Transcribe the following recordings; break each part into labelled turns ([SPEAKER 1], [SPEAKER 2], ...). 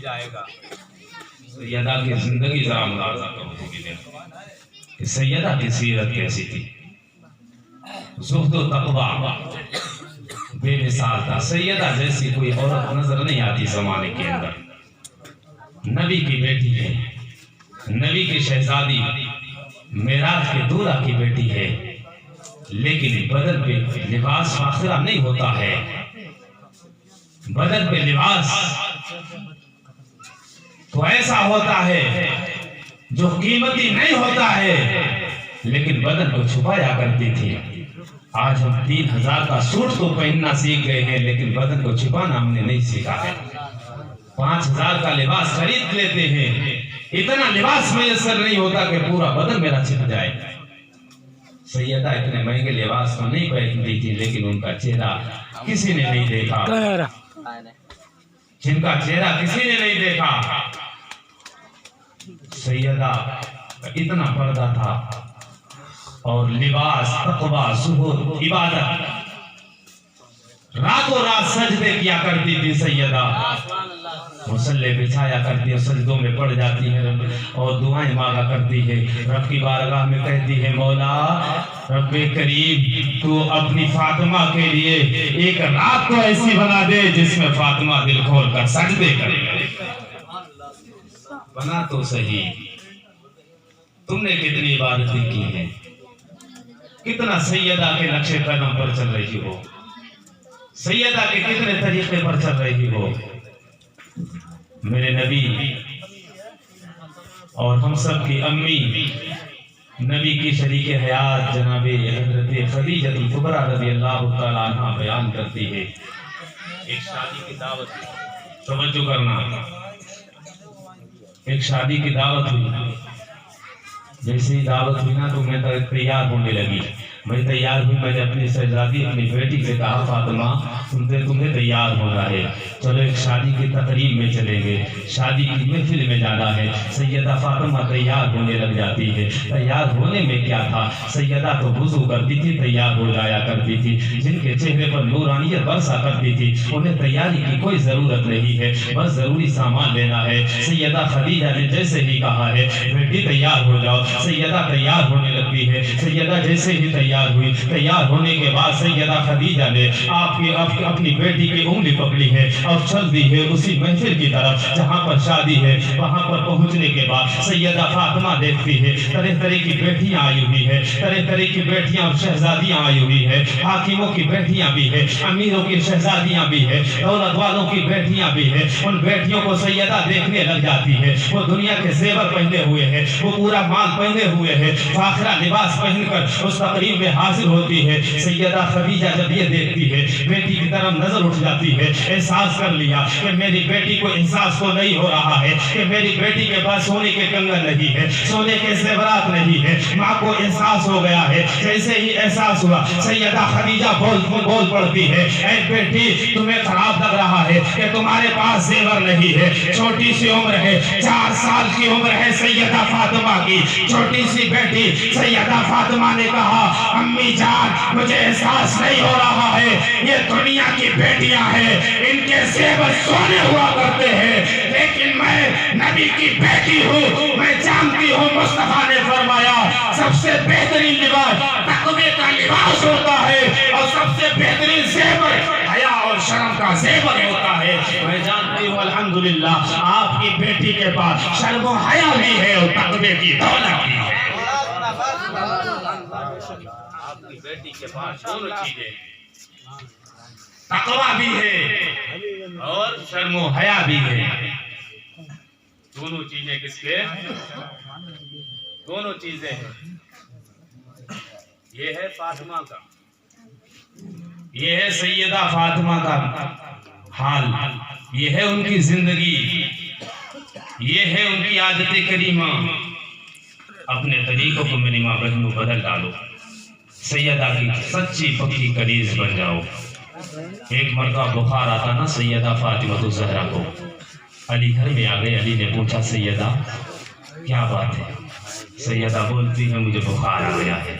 [SPEAKER 1] جائے گا۔ سیدہ کی زندگی ذرا ملاحظہ کرو کہ سیدہ کی سیرت کیسی تھی۔ زہد و تقوی بے مثال تھا۔ سیدہ جیسی کوئی عورت نظر نہیں آتی زمانے کے اندر۔ نبی کی بیٹی ہے، نبی کی شہزادی، معراج کے دورہ کی بیٹی ہے، لیکن بدن پہ لباس فاخرہ نہیں ہوتا ہے۔ بدن پہ لباس تو ایسا ہوتا ہے جو قیمتی نہیں ہوتا ہے، لیکن بدن کو چھپایا کرتی تھی۔ آج ہم 3000 کا سوٹ تو پہننا سیکھ گئے ہیں، لیکن بدن کو چھپانا ہم نے نہیں سیکھا ہے۔ 5000 کا لباس خرید لیتے ہیں، اتنا لباس میسر نہیں ہوتا کہ پورا بدن میرا چھپ جائے۔ سیدہ اتنے مہنگے لباس کو نہیں پہنتی تھی، لیکن ان کا چہرہ کسی نے نہیں دیکھا، جن کا چہرہ کسی نے نہیں دیکھا۔ سیدہ کا اتنا پردہ تھا، اور لباس، تقوی، زہد، عبادت، راتوں رات سجدے کیا کرتی تھی سیدہ۔ مصلے بچھایا کرتی ہے، سجدوں میں پڑ جاتی ہے اور دعائیں مانگا کرتی ہے۔ رب کی بارگاہ میں کہتی ہے، مولا رب کریم تو اپنی فاطمہ کے لیے ایک رات کو ایسی بنا دے جس میں فاطمہ دل کھول کر سجدے کرے۔ بنا تو صحیح، تم نے کتنی عبادتیں کی ہیں، کتنا سیدہ کے نقش قدم پر چل رہی ہو، سیدہ کے کتنے طریقے پر چل رہی ہو۔ میرے نبی اور ہم سب کی امی، نبی کی شریک حیات جناب حضرت خدیجہ الکبریٰ رضی اللہ تعالیٰ عنہ بیان کرتی ہے، ایک شادی کی دعوت، توجہ کرنا، ایک شادی کی دعوت ہوئی۔ جیسے ہی دعوت ہوئی نا تو میں تیار ہونے لگی۔ میں تیار ہوئی، میں نے اپنی شہزادی اپنی بیٹی سے کہا، فاطمہ تمہیں تیار ہونا ہے، چلو ایک شادی کی تقریب میں چلیں گے، شادی کی محفل میں جانا ہے۔ سیدہ فاطمہ تیار ہونے لگ جاتی ہے۔ تیار ہونے میں کیا تھا، سیدہ تو وضو کرتی تھی، تیار ہو جایا کرتی تھی۔ جن کے چہرے پر نورانیت برسا کرتی تھی، انہیں تیاری کی کوئی ضرورت نہیں ہے، بس ضروری سامان لینا ہے۔ سیدہ خدیجہ نے جیسے ہی کہا ہے، بیٹی تیار ہو جاؤ، سیدہ تیار ہونے لگتی ہے۔ سیدہ جیسے ہی تیار ہوئی، تیار ہونے کے بعد سیدہ خدیجہ نے اپنی بیٹی کی انگلی پکڑی ہے اور چل دی ہے اسی محفل کی طرف جہاں پر شادی ہے۔ وہاں پر پہنچنے کے بعد سیدہ فاطمہ دیکھتی ہے طرح طرح کی بیٹیاں آئی ہوئی ہے، طرح طرح کی بیٹیاں اور شہزادیاں آئی ہوئی ہے، حاکموں کی بیٹیاں بھی ہے، امیروں کی شہزادیاں بھی ہے، دولت والوں کی بیٹیاں بھی ہے۔ ان بیٹیوں کو سیدہ دیکھنے لگ جاتی ہے، وہ دنیا کے زیور پہنے ہوئے ہیں، وہ پورا مال پہنے ہوئے ہیں، فاخرہ لباس پہن کر اس تقریب میں حاضر ہوتی ہے۔ سیدہ خدیجہ جب یہ دیکھتی ہے، بیٹی کی طرف نظر اٹھ جاتی ہے، احساس کر لیا کہ میری بیٹی کو احساس کو نہیں ہو رہا ہے کہ میری بیٹی کے پاس سونے کے کنگن نہیں ہے، سونے کے زیورات نہیں ہے۔ ماں کو احساس ہو گیا ہے۔ جیسے ہی احساس ہوا، سیدہ خدیجہ بول پڑتی ہے، اے بیٹی تمہیں خراب لگ رہا ہے کہ تمہارے پاس زیور نہیں ہے، چھوٹی سی عمر ہے، 4 سال کی عمر ہے سیدہ فاطمہ کی، چھوٹی سی بیٹی۔ سیدہ فاطمہ نے کہا، امی جان مجھے احساس نہیں ہو رہا ہے، یہ دنیا کی بیٹیاں ہیں، ان کے زیور سونے ہوا کرتے ہیں، لیکن میں نبی کی بیٹی ہوں، میں جانتی ہوں مصطفیٰ نے فرمایا سب سے بہترین لباس تقوی کا لباس ہوتا ہے، اور سب سے بہترین زیور حیا اور شرم کا زیور ہوتا ہے۔ میں جانتی ہوں الحمدللہ آپ کی بیٹی کے پاس شرم و حیا بھی ہے اور تقوی کی دولت بھی ہے۔ آپ کی بیٹی کے پاس دونوں چیزیں، تقوی بھی ہے اور شرم و حیا بھی ہے۔ دونوں چیزیں کس کے؟ دونوں چیزیں ہیں۔ یہ ہے فاطمہ کا، یہ ہے سیدہ فاطمہ کا حال، یہ ہے ان کی زندگی، یہ ہے ان کی عادت کریمہ۔ اپنے طریقوں کو میری ماں بہنوں بدل ڈالو، سیدہ کی سچی پکی کنیز بن جاؤ۔ ایک مرتبہ بخار آتا نا سیدہ فاطمہ الزہرا کو، علی گھر میں آ گئے۔ علی نے پوچھا سیدہ کیا بات ہے؟ سیدہ بولتی ہے مجھے بخار آ گیا ہے۔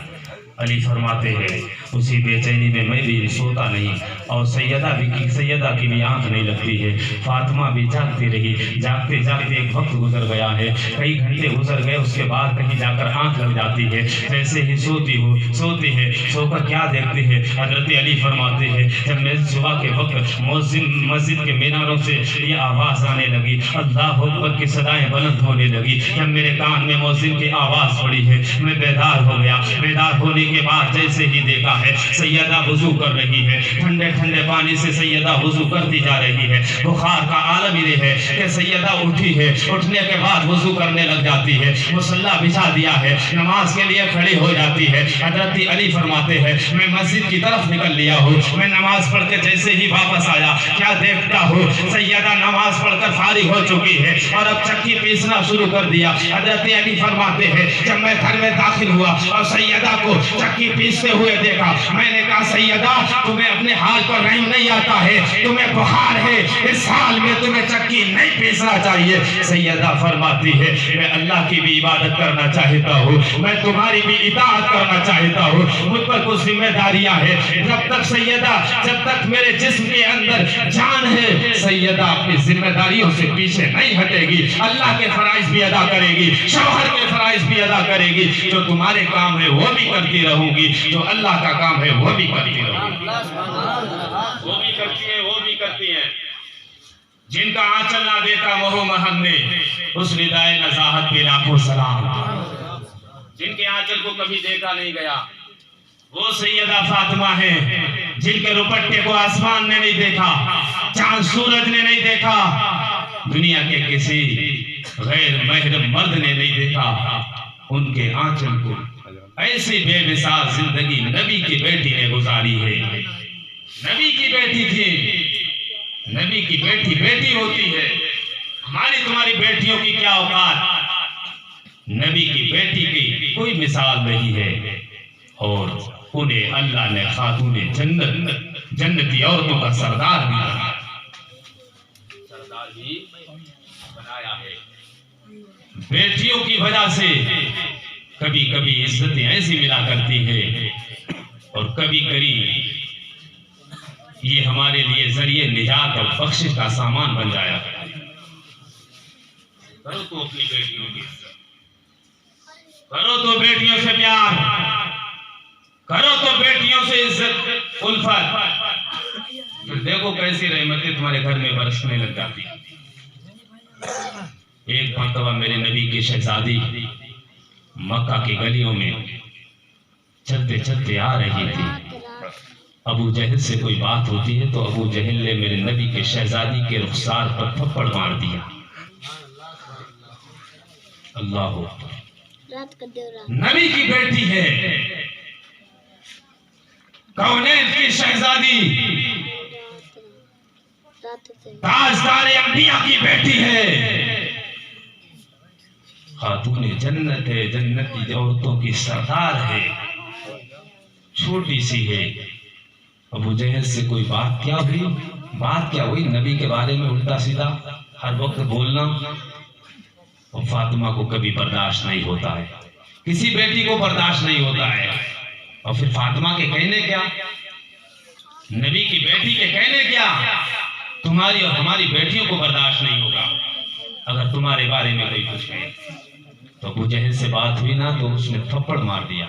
[SPEAKER 1] علی فرماتے ہیں उसी बेचैनी में मैं भी सोता नहीं, और सैयदा की भी आंख नहीं लगती है। फातिमा भी जागती रही, जागते जागते एक वक्त गुजर गया है, कई घंटे गुजर गए, उसके बाद कहीं जाकर आंख लग जाती है। जैसे ही सोती है, सोकर क्या देखते हैं, हजरत अली फरमाते हैं जब मैं सुबह के वक्त मस्जिद के मीनारों से ये आवाज आने लगी, अल्लाह अकबर की सदाएं बुलंद होने लगी, जब मेरे कान में मौजिन की आवाज पड़ी है, मैं बेदार हो गया। बेदार होने के बाद जैसे ही देखा है सैयदा वुजू कर रही है, ठंडे ठंडे पानी से सैयदा वुजू करती जा रही है। बुखार का आलम ये है कि सैयदा उठी है, उठने के बाद वुजू करने लग जाती है, मुसल्ला बिछा दिया है, नमाज के लिए खड़ी हो जाती है। हजरत अली फरमाते हैं मैं मस्जिद की तरफ निकल लिया हूँ, मैं नमाज पढ़ के जैसे ही वापस आया क्या देखता हूँ, सैयदा नमाज पढ़कर फारिग हो चुकी है और अब चक्की पीसना शुरू कर दिया। हजरत अली फरमाते हैं जब मैं घर में दाखिल हुआ और सैयदा को चक्की पीसते हुए देखा, मैंने कहा सैयदा तुम्हें अपने हाल पर रहम नहीं आता है, तुम्हें बुखार है, इस हाल में तुम्हें चक्की नहीं पीसना चाहिए। सैयदा फरमाती है मैं अल्लाह की भी इबादत करना चाहता हूँ, मैं तुम्हारी भी इताअत करना चाहता हूँ, मुझ पर कुछ जिम्मेदारियां हैं। जब तक मेरे जिस्म के अंदर जान है सैयदा अपनी जिम्मेदारियों से पीछे नहीं हटेगी, अल्लाह के फराइज भी अदा करेगी, शौहर के फराइज भी अदा करेगी, जो तुम्हारे काम है वो भी करती रहूंगी, जो अल्लाह का काम है वो भी करती रहूंगी। वो भी करती है। जिनका आंचल ना देखा मोह महम ने, उस निदाए नज़ाहत पे लाखों सलाम। जिनके आंचल को कभी देखा नहीं गया वो सैयदा फातिमा है, जिनके दुपट्टे को आसमान ने नहीं देखा, चांद सूरज ने नहीं देखा, दुनिया के किसी गैर महरम मर्द ने नहीं देखा, उनके आंचल को ऐसी बेमिसाल जिंदगी नबी की बेटी ने गुजारी है। नबी की बेटी थी, नबी की बेटी बेटी होती है, हमारी तुम्हारी बेटियों की क्या औकात। नबी की बेटी की कोई मिसाल नहीं है, और उन्हें अल्लाह ने खातूने जन्नती औरतों का सरदार भी बनाया है। बेटियों की वजह से कभी कभी इज्जतें ऐसी मिला करती है, और कभी कभी ये हमारे लिए जरिए निजात और बख्शिश का सामान बन जाया। करो तो अपनी बेटियों की इज्जत, करो तो बेटियों से प्यार, करो तो बेटियों से इज्जत उल्फत, फिर देखो कैसी रहमतें तुम्हारे घर में बरसने लग जाती। एक मर्तबा मेरे नबी की शहजादी मक्का की गलियों में चलते चलते आ रही थी। अबू जहल से कोई बात होती है तो अबू जहल ने मेरे नबी के शहजादी के रुखसार पर थप्पड़ मार दिया। अल्लाह नबी की बेटी है, कौनैन की शहजादी, ताजदार अंबिया की बेटी है, खातूने जन्नत है, जन्नती औरतों की सरदार है, छोटी सी है। अबू जहल से कोई बात क्या हुई, नबी के बारे में उल्टा सीधा हर वक्त बोलना, और फातिमा को कभी बर्दाश्त नहीं होता है, किसी बेटी को बर्दाश्त नहीं होता है। और फिर फातिमा के कहने क्या, नबी की बेटी के कहने क्या, तुम्हारी और हमारी बेटियों को बर्दाश्त नहीं होगा अगर तुम्हारे बारे में कोई कुछ कहे। तो अबू जहल से बात हुई ना तो उसने थप्पड़ मार दिया।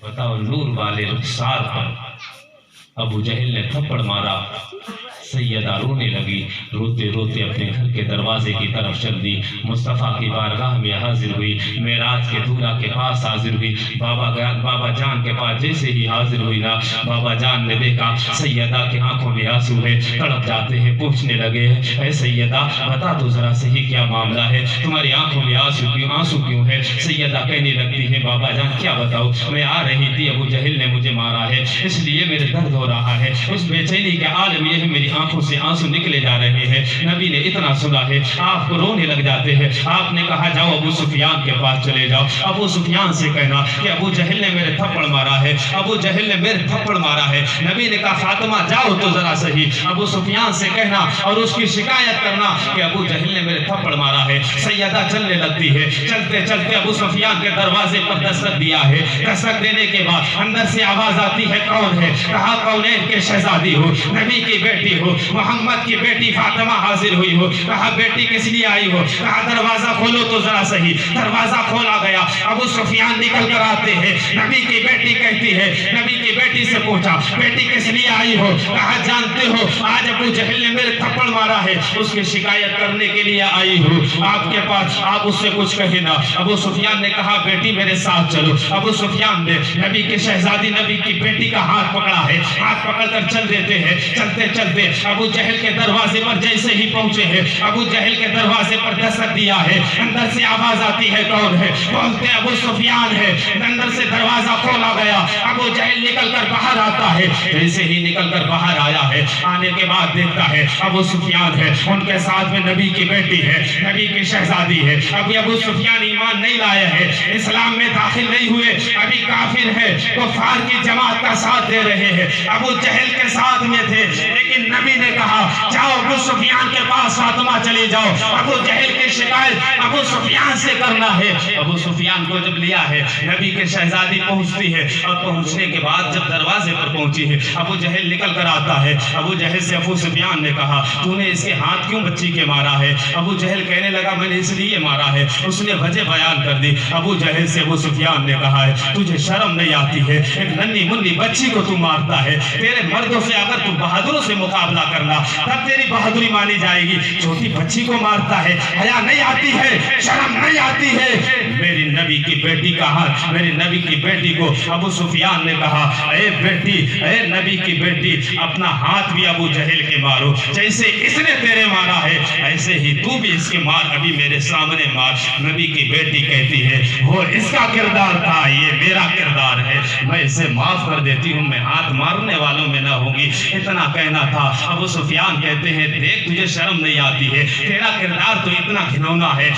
[SPEAKER 1] बताओ, नूर वाले रुखसार पर अबू जहल ने थप्पड़ मारा। सैयदा रोने लगी, रोते रोते अपने घर के दरवाजे की तरफ चल दी। मुस्तफ़ा की बारगाह में हाजिर हुई, मेराज के दूल्हा के पास हाजिर हुई। बाबा जान के पास जैसे ही हाजिर हुई ना, बाबा जान ने देखा सैयदा के आंखों में आंसू है, तड़प जाते हैं, पूछने लगे ऐ सैयदा बता तो जरा सही क्या मामला है, तुम्हारी आंखों में आंसू क्यों है। सैयदा कहने लगती है बाबा जान क्या बताओ, मैं आ रही थी, अबू जहल ने मुझे मारा है, इसलिए मेरे दर्द हो रहा है, उस बेचैनी के आलम में मेरी आंखों से आंसू निकले जा रहे हैं। नबी ने इतना सुना है, आप को रोने लग जाते हैं। आपने कहा जाओ अबू सुफियान के पास चले जाओ, अबू सुफियान से कहना कि अबू जहल ने मेरे थप्पड़ मारा है, अबू जहल ने मेरे थप्पड़ मारा है। नबी ने कहा फातिमा जाओ तो जरा सही अबू सुफियान से कहना और उसकी शिकायत करना कि अबू जहल ने मेरे थप्पड़ मारा है। सैयदा चलने लगती है, चलते चलते अबू सुफियान के दरवाजे पर दस्तक दिया है। दस्तक देने के बाद अंदर से आवाज आती है, कौन है? कहा कौनैन के शहजादी हो, नबी की बेटी हो, मोहम्मद की बेटी फातिमा हाजिर हुई हो। कहा बेटी किस लिए आई हो? कहा दरवाजा खोलो तो जरा सही। दरवाजा खोला गया, अबू सुफियान निकल कर आते हैं। नबी की बेटी कहती है, नबी की बेटी से पूछा बेटी किस लिए आई हो? कहा जानते हो आज अबू जहल ने मेरे थप्पड़ मारा है, उसकी शिकायत करने के लिए आई हूँ आपके पास, आप उससे कुछ कहे ना। अबू सुफियान ने कहा बेटी मेरे साथ चलो। अबू सुफियान ने नबी की शहजादी नबी की बेटी का हाथ पकड़ा है, हाथ पकड़कर चल देते हैं। चलते चलते अबू जहल के दरवाजे पर जैसे ही पहुंचे हैं, अबू जहल के दरवाजे पर दस्तक दिया है। अंदर से आवाज आती है, कौन है? बोलते अबू सुफियान है। अंदर से दरवाजा खोला गया, अबू जहल निकल कर बाहर आता है। जैसे ही निकल कर बाहर आया है, आने के बाद देखता है अबू सुफियान है, उनके साथ में नबी की बेटी है, नबी की शहजादी है। अभी अबू सुफियान ईमान नहीं लाए हैं, इस्लाम में दाखिल नहीं हुए, अभी काफिर है, कुफार की जमात का साथ दे रहे हैं। अबू जहल के साथ में थे, लेकिन नबी ने कहा जाओ अबू सुफियान के पास फातिमा चली जाओ, अबू जहल की शिकायत अबू सुफियान से करना है। अबू सुफियान को जब लिया है, नबी की शहजादी पहुंचती है और पहुंचने के बाद जब दरवाजे पर पहुंची है, अबू जहल निकल कर आता है। अबू जहल से अबू सुफियान ने कहा तूने इसके हाथ क्यों बच्ची के मारा है? अबू जहल कहने लगा मैंने इसलिए मारा है। उसने वजह बयान कर दी। अबू जहल से अबू सुफियान ने कहा है तुझे शर्म नहीं आती है? एक नन्ही मुन्नी बच्ची को तू मारता है। तेरे मर्दों से अगर तू बहादुरों से मुकाबला करना तब तेरी बहादुरी मानी जाएगी, छोटी बच्ची को मारता है। हया नहीं आती है, शर्म नहीं आती है? मेरी नबी की बेटी का हाथ, मेरी नबी की बेटी को अबू सुफियान ने कहा ए बेटी, ए नबी की बेटी, अपना हाथ भी अबू जहल के मारो, जैसे इसने तेरे मारा है ऐसे ही तू भी इसके मार, अभी मेरे सामने मार। नबी की बेटी कहती है वो इसका किरदार था, ये मेरा किरदार है, मैं इसे माफ कर देती हूँ, मैं हाथ मारने वालों में ना होंगी। इतना कहना था। अबू सुफियान कहते हैं देख तुझे शर्म नहीं आती है, तेरा किरदार तो इतना घिनौना है,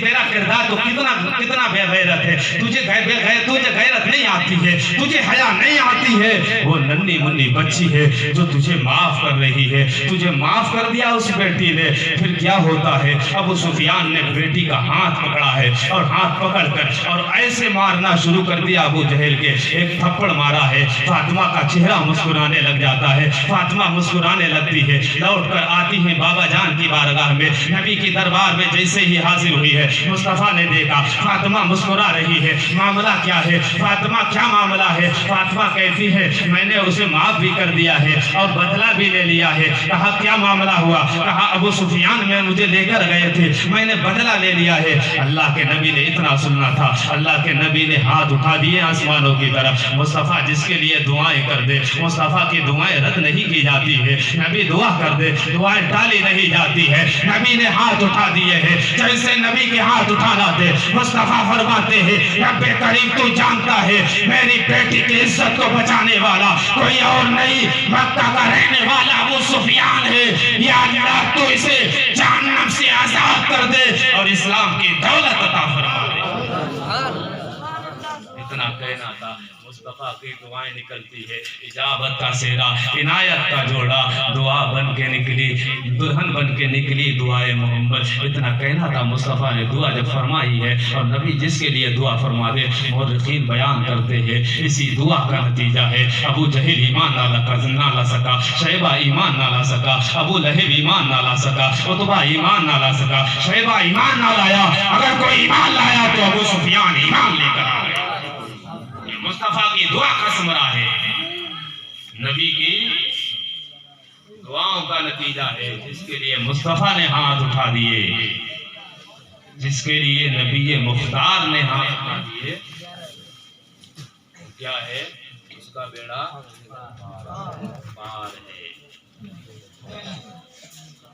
[SPEAKER 1] तेरा किरदार तो कितना बेगैरत है, तुझे गैरत नहीं आती है, तुझे हया नहीं आती है। वो नन्ही मुन्नी बच्ची है जो तुझे माफ कर रही है, तुझे माफ कर दिया उस बेटी ने। फिर क्या होता है, अबू सुफियान ने बेटी का हाथ पकड़ा है और हाथ पकड़कर और ऐसे मारना शुरू कर दिया अबू जहल के। एक थप्पड़ मारा है, फातिमा का चेहरा मुस्कुराने लग जाता है, फातिमा मुस्कुराने लगती है। लौट कर आती है बाबा जान की बारगाह में, नबी की दरबार में जैसे ही हाजिर हुई है, मुस्तफा ने देखा फातिमा मुस्कुरा रही है। मामला क्या है फातिमा, क्या मामला है? फातिमा कहती है मैंने उसे माफ भी कर दिया है और बदला भी ले लिया है। कहा क्या मामला हुआ? कहा अबू सुफियान में मुझे लेकर गए थे, मैंने बदला ले लिया है। अल्लाह के नबी ने इतना सुनना था, अल्लाह के नबी ने हाथ उठा दिए आसमानों की तरफ। मुस्तफा जिसके लिए दुआएं कर दे, मुस्तफा की दुआएं रद्द नहीं की जाती है। नबी दुआ कर दे, दुआएं टाली नहीं जाती है। नबी ने हाथ उठा दिए हैं, जैसे नबी के हाथ उठाना थे, मुस्तफा फरमाते हैं रब्बे करीम तू जानता है मेरी बेटी की इज्जत को बचाने वाला कोई और नहीं, मक्का का रहने वाला अबू सुफियान है। या अल्लाह तू इसे जहन्नम से आजाद कर दे और इस्लाम की दौलत अता फरमा दे। इतना कहना था। मुस्तफा की दुआएं निकलती है, इजाबत का सेहरा, इनायत का जोड़ा, दुआ बन के निकली, दुल्हन बन के निकली दुआए मोहम्मद। इतना कहना था। मुस्तफा ने दुआ जब फरमाई है और नबी जिसके लिए दुआ फरमा दे, मुर्रिखीन बयान करते हैं इसी दुआ का नतीजा है। अबू जहल ईमान ना ला सका, शैबा ईमान ना ला सका, अबू लहब ईमान ना ला सका, उतबा ईमान ना ला सका, शैबा ईमान ना लाया। अगर कोई ईमान लाया तो अबू सुफियान ईमान लेकर आ गया। मुस्तफा की दुआ का समरा है, नबी की दुआओं का नतीजा है। जिसके लिए मुस्तफा ने हाथ उठा दिए, जिसके लिए नबी मुख्तार ने हाथ उठा दिए, क्या है उसका बेड़ा